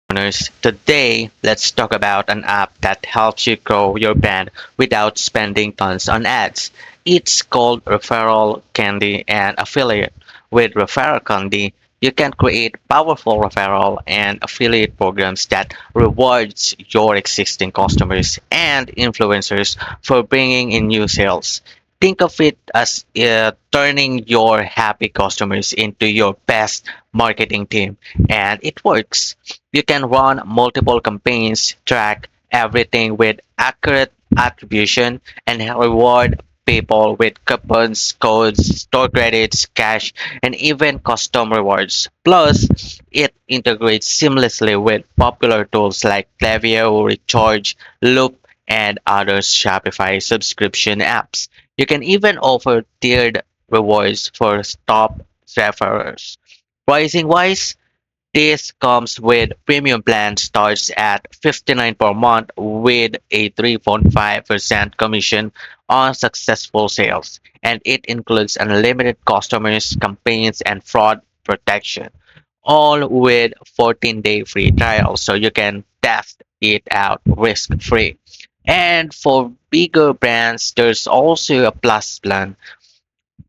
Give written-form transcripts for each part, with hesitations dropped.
owners. Today, let's talk about an app that helps you grow your brand without spending tons on ads. It's called Referral Candy and Affiliate. With Referral Candy, you can create powerful referral and affiliate programs that rewards your existing customers and influencers for bringing in new sales. Think of it as turning your happy customers into your best marketing team, and it works. You can run multiple campaigns, track everything with accurate attribution, and reward people with coupons, codes, store credits, cash, and even custom rewards. Plus, it integrates seamlessly with popular tools like Klaviyo, Recharge, Loop, and other Shopify subscription apps. You can even offer tiered rewards for top referrers. Pricing wise, this comes with premium plan starts at 59 per month with a 3.5% commission on successful sales, and it includes unlimited customers, campaigns, and fraud protection, all with 14-day free trial so you can test it out risk-free. And for bigger brands, there's also a plus plan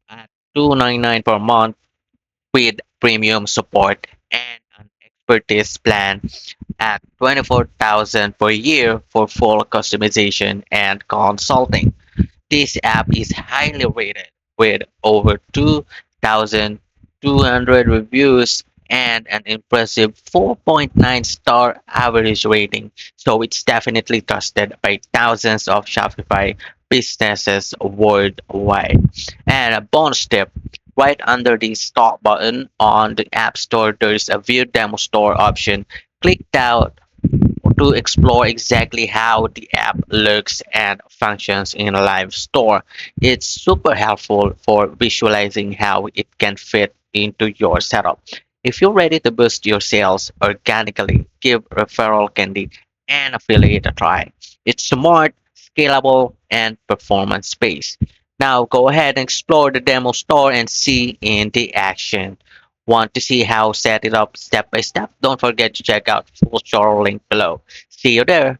at 299 per month with premium support and an expertise plan at 24,000 per year for full customization and consulting. This app is highly rated with over 2,200 reviews and an impressive 4.9 star average rating. So it's definitely trusted by thousands of Shopify businesses worldwide. And a bonus tip, right under the start button on the App Store, there's a View Demo Store option. Click that to explore exactly how the app looks and functions in a live store. It's super helpful for visualizing how it can fit into your setup. If you're ready to boost your sales organically, give Referral Candy and Affiliate a try. It's smart, scalable, and performance based. Now go ahead and explore the demo store and see in the action. Want to see how set it up step by step? Don't forget to check out full tutorial link below. See you there.